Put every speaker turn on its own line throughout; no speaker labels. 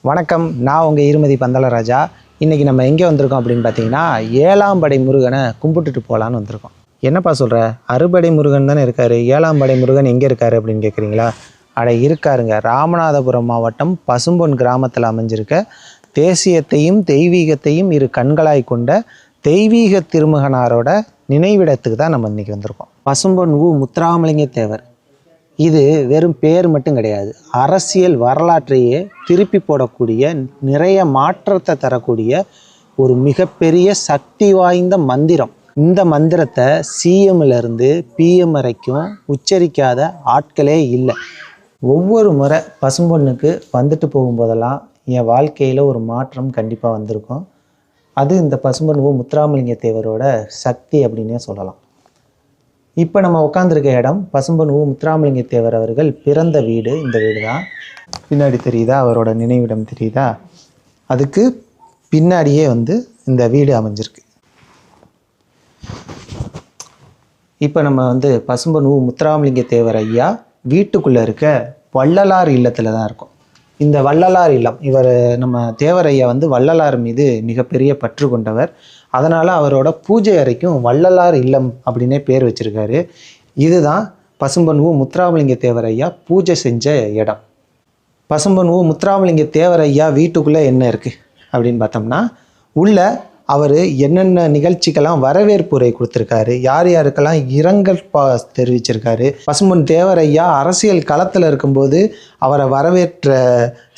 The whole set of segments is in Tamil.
வணக்கம், நான் உங்கள் இருமதி பந்தலராஜா. இன்றைக்கி நம்ம எங்கே வந்திருக்கோம் அப்படின்னு பார்த்தீங்கன்னா, 7ஆம் படை முருகனை கும்பிட்டுட்டு போகலான்னு வந்திருக்கோம். என்னப்பா சொல்கிற, அறுபடை முருகன் தானே இருக்கார், 7ஆம் படை முருகன் எங்கே இருக்கார் அப்படின்னு கேட்குறீங்களா? அட இருக்காருங்க, ராமநாதபுரம் மாவட்டம் பசும்பொன் கிராமத்தில் அமைஞ்சிருக்க தேசியத்தையும் தெய்வீகத்தையும் இரு கண்களாய் கொண்ட தெய்வீக திருமகனாரோட நினைவிடத்துக்கு தான் நம்ம இன்றைக்கி வந்திருக்கோம். பசும்பொன் முத்துராமலிங்க தேவர். இது வெறும் பேர் மட்டும் கிடையாது, அரசியல் வரலாற்றையே திருப்பி போடக்கூடிய, நிறைய மாற்றத்தை தரக்கூடிய ஒரு மிகப்பெரிய சக்தி வாய்ந்த மந்திரம். இந்த மந்திரத்தை சிஎம்லேருந்து பிஎம் வரைக்கும் உச்சரிக்காத ஆட்களே இல்லை. ஒவ்வொரு முறை பசும்பொண்ணுக்கு வந்துட்டு போகும்போதெல்லாம் என் வாழ்க்கையில் ஒரு மாற்றம் கண்டிப்பாக வந்திருக்கும். அது இந்த பசும்பொன் முத்துராமலிங்க தேவரோட சக்தி அப்படின்னே சொல்லலாம். இப்போ நம்ம உட்காந்துருக்க இடம் பசும்பொன் முத்துராமலிங்க தேவர் அவர்கள் பிறந்த வீடு. இந்த வீடு தான் பின்னாடி தெரியுதா, அவரோட நினைவிடம் தெரியுதா, அதுக்கு பின்னாடியே இந்த வீடு அமைஞ்சிருக்கு. இப்போ நம்ம பசும்பொன் முத்துராமலிங்க தேவர் ஐயா வீட்டுக்குள்ளே இருக்க வள்ளலார் இல்லத்தில் தான் இருக்கும். இந்த வள்ளலார் இல்லம், இவர் நம்ம தேவர் ஐயா வள்ளலார் மீது மிகப்பெரிய பற்று கொண்டவர். அதனால் அவரோட பூஜை அறைக்கும் வள்ளலார் இல்லம் அப்படின்னே பேர் வச்சுருக்காரு. இதுதான் பசும்பொன் முத்துராமலிங்க தேவர் ஐயா பூஜை செஞ்ச இடம். பசும்பொன் முத்துராமலிங்க தேவர் ஐயா வீட்டுக்குள்ளே என்ன இருக்குது அப்படின்னு பார்த்தோம்னா, உள்ள அவர் என்னென்ன நிகழ்ச்சிக்கெல்லாம் வரவேற்புரை கொடுத்துருக்காரு, யார் யாருக்கெல்லாம் இரங்கல் தெரிவிச்சிருக்காரு, பசும்பொன் தேவர் ஐயா அரசியல் களத்தில் இருக்கும்போது அவரை வரவேற்ற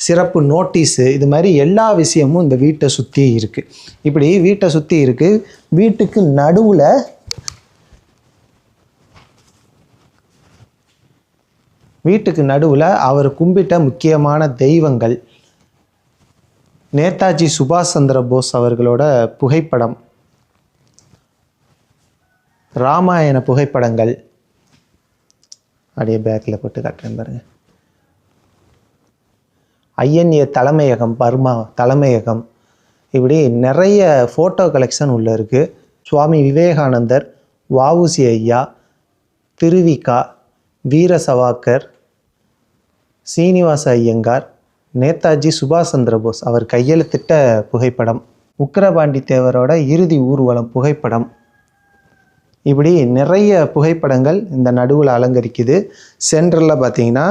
சிறப்பு நோட்டீஸு, இது மாதிரி எல்லா விஷயமும் இந்த வீட்டை சுற்றி இருக்குது. இப்படி வீட்டை சுற்றி இருக்குது. வீட்டுக்கு நடுவில் அவர் கும்பிட்ட முக்கியமான தெய்வங்கள், நேதாஜி சுபாஷ் சந்திர போஸ் அவர்களோட புகைப்படம், ராமாயண புகைப்படங்கள், அப்படியே பேக்கில் போட்டு காட்டுறேன் பாருங்க, ஐஎன்ஏ தலைமையகம், பர்மா தலைமையகம், இப்படி நிறைய ஃபோட்டோ கலெக்ஷன் உள்ளே இருக்குது. சுவாமி விவேகானந்தர், வஉசி ஐயா, திருவிகா, வீர சவாக்கர், சீனிவாச ஐயங்கார், நேதாஜி சுபாஷ் சந்திர போஸ் அவர் கையெழுத்திட்ட புகைப்படம், உக்கிரபாண்டி தேவரோட இறுதி ஊர்வலம் புகைப்படம், இப்படி நிறைய புகைப்படங்கள் இந்த நடுவில் அலங்கரிக்குது. சென்ட்ரலில் பார்த்தீங்கன்னா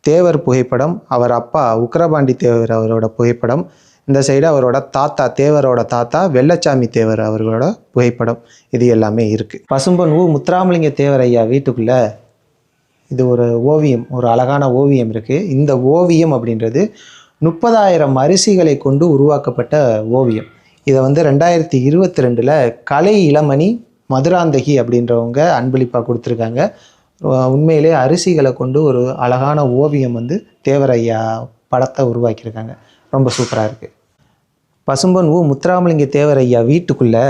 தேவர் புகைப்படம், அவர் அப்பா உக்கிரபாண்டி தேவர் அவரோட புகைப்படம், இந்த சைடு அவரோட தாத்தா, தேவரோட தாத்தா வெள்ளச்சாமி தேவர் அவர்களோட புகைப்படம், இது எல்லாமே இருக்குது. பசும்பொன் முத்துராமலிங்க தேவர் ஐயா வீட்டுக்குள்ளே இது ஒரு ஓவியம், ஒரு அழகான ஓவியம் இருக்குது. இந்த ஓவியம் அப்படின்றது 30,000 அரிசிகளை கொண்டு உருவாக்கப்பட்ட ஓவியம். இதை 2022 கலை இளமணி மதுராந்தகி அப்படின்றவங்க அன்பளிப்பாக கொடுத்துருக்காங்க. உண்மையிலே அரிசிகளை கொண்டு ஒரு அழகான ஓவியம் தேவர் ஐயா படத்தை உருவாக்கியிருக்காங்க. ரொம்ப சூப்பராக இருக்குது. பசும்பொன் முத்துராமலிங்க தேவர் ஐயா வீட்டுக்குள்ளே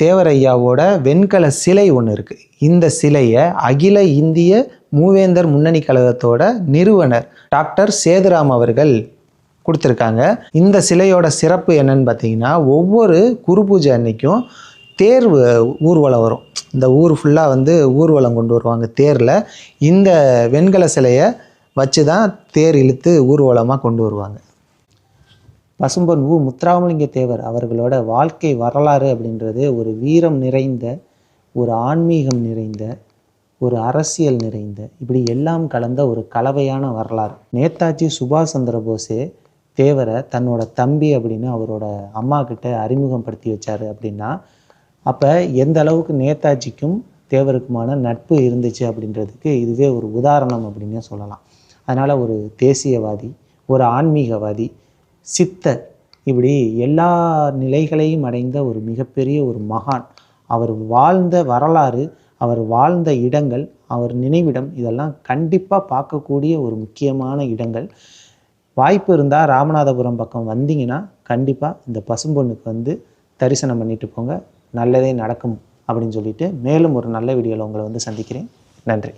தேவர் ஐயாவோட வெண்கல சிலை ஒன்று இருக்குது. இந்த சிலையை அகில இந்திய மூவேந்தர் முன்னணி கழகத்தோட நிறுவனர் டாக்டர் சேதுராம் அவர்கள் கொடுத்துருக்காங்க. இந்த சிலையோட சிறப்பு என்னன்னு பார்த்தீங்கன்னா, ஒவ்வொரு குரு பூஜை அன்னைக்கும் தேர் ஊர்வலம் வரும். இந்த ஊர் ஃபுல்லாக ஊர்வலம் கொண்டு வருவாங்க தேரில். இந்த வெண்கல சிலையை வச்சு தான் தேர் இழுத்து ஊர்வலமாக கொண்டு வருவாங்க. பசும்பொன் முத்துராமலிங்க தேவர் அவர்களோட வாழ்க்கை வரலாறு அப்படின்றது ஒரு வீரம் நிறைந்த, ஒரு ஆன்மீகம் நிறைந்த, ஒரு அரசியல் நிறைந்த, இப்படி எல்லாம் கலந்த ஒரு கலவையான வரலாறு. நேதாஜி சுபாஷ் சந்திர போஸே தேவரை தன்னோட தம்பி அப்படின்னு அவரோட அம்மா கிட்ட அறிமுகப்படுத்தி வச்சார். அப்படின்னா அப்போ எந்த அளவுக்கு நேதாஜிக்கும் தேவருக்குமான நட்பு இருந்துச்சு அப்படின்றதுக்கு இதுவே ஒரு உதாரணம் அப்படின்னே சொல்லலாம். அதனால் ஒரு தேசியவாதி, ஒரு ஆன்மீகவாதி, சித்தர், இப்படி எல்லா நிலைகளையும் அடைந்த ஒரு மிகப்பெரிய ஒரு மகான். அவர் வாழ்ந்த வரலாறு, அவர் வாழ்ந்த இடங்கள், அவர் நினைவிடம், இதெல்லாம் கண்டிப்பாக பார்க்கக்கூடிய ஒரு முக்கியமான இடங்கள். வாய்ப்பு இருந்தால் ராமநாதபுரம் பக்கம் வந்தீங்கன்னா கண்டிப்பாக இந்த பசும்பொண்ணுக்கு தரிசனம் பண்ணிட்டு போங்க. நல்லதே நடக்கும் அப்படின்னு சொல்லிட்டு மேலும் ஒரு நல்ல வீடியோவில் உங்களை சந்திக்கிறேன். நன்றி.